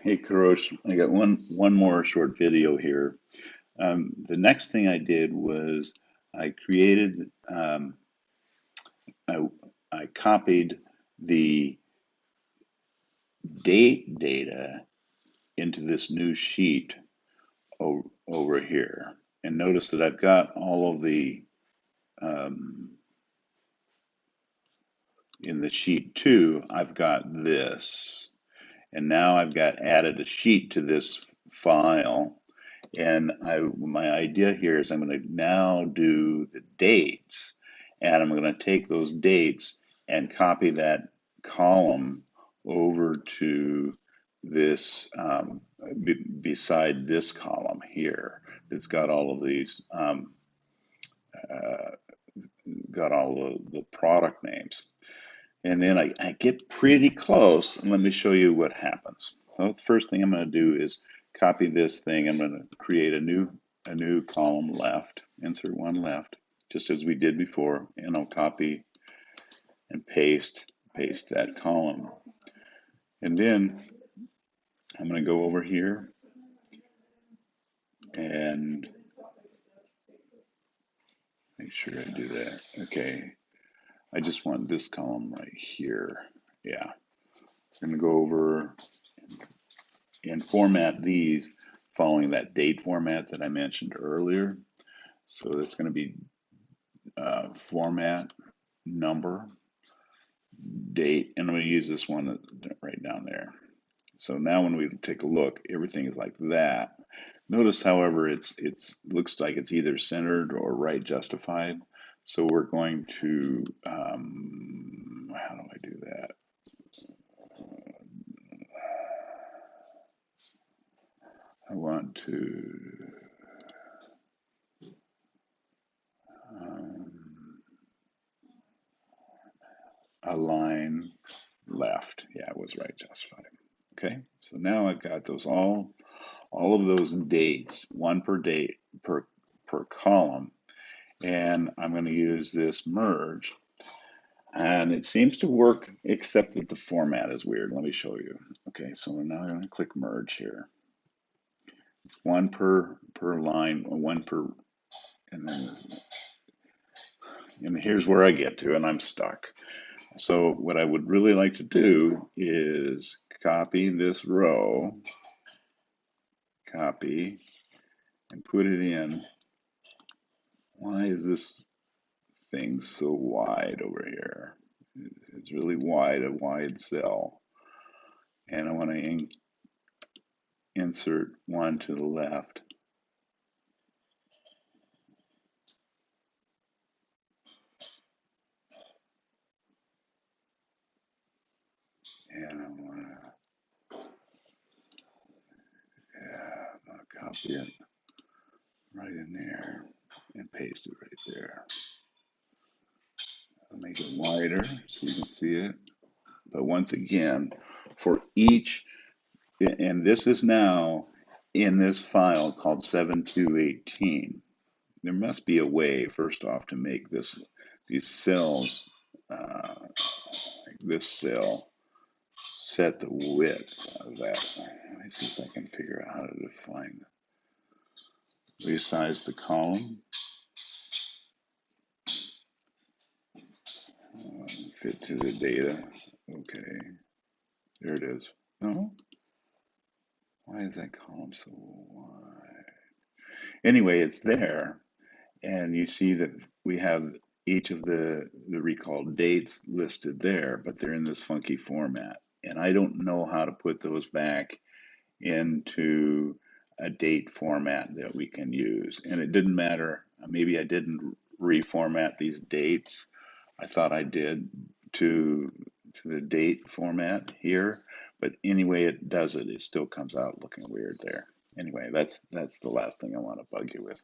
Hey, Karosh, I got one more short video here. The next thing I did was I created, I, I copied the date data into this new sheet over here. And notice that I've got all of the, um, in the sheet two, I've got this. And now I've got added a sheet to this file. And my idea here is I'm going to now do the dates, and I'm going to take those dates and copy that column over to this beside this column here. It's got all of these, uh, got all the product names. And then I get pretty close, and let me show you what happens. So the first thing I'm going to do is copy this thing. I'm going to create a new column left, insert one left, just as we did before, and I'll copy and paste that column. And then I'm going to go over here and make sure I do that. Okay, I just want this column right here. Yeah, I'm going to go over and format these following that date format that I mentioned earlier. So that's going to be format, number, date, and I'm going to use this one right down there. So now when we take a look, everything is like that. Notice, however, it's looks like it's either centered or right justified. So we're going to, how do I do that? I want to um, align left. Yeah, it was right justified. Okay, so now I've got those all of those dates, one per date per column, and I'm going to use this merge. And it seems to work, except that the format is weird. Let me show you. Okay, so now I'm going to click merge here. It's one per line, one per, and then and here's where I get to, and I'm stuck. So what I would really like to do is copy this row, copy, and put it in. Why is this thing so wide over here? It's really wide, a wide cell. And I want to insert one to the left. And I want to, yeah, I'm going to copy it right in there and paste it right there. I'll make it wider so you can see it. But once again, for each, and this is now in this file called 7218. There must be a way, first off, to make these cells, like this cell, set the width of that. Let me see if I can figure out how to define, resize the column, fit to the data. Okay, there it is. No? Why is that column so wide? Anyway, it's there, and you see that we have each of the recalled dates listed there, but they're in this funky format. And I don't know how to put those back into a date format that we can use. And it didn't matter. Maybe I didn't reformat these dates. I thought I did to the date format here, but anyway it does it, it still comes out looking weird there. Anyway, that's the last thing I want to bug you with.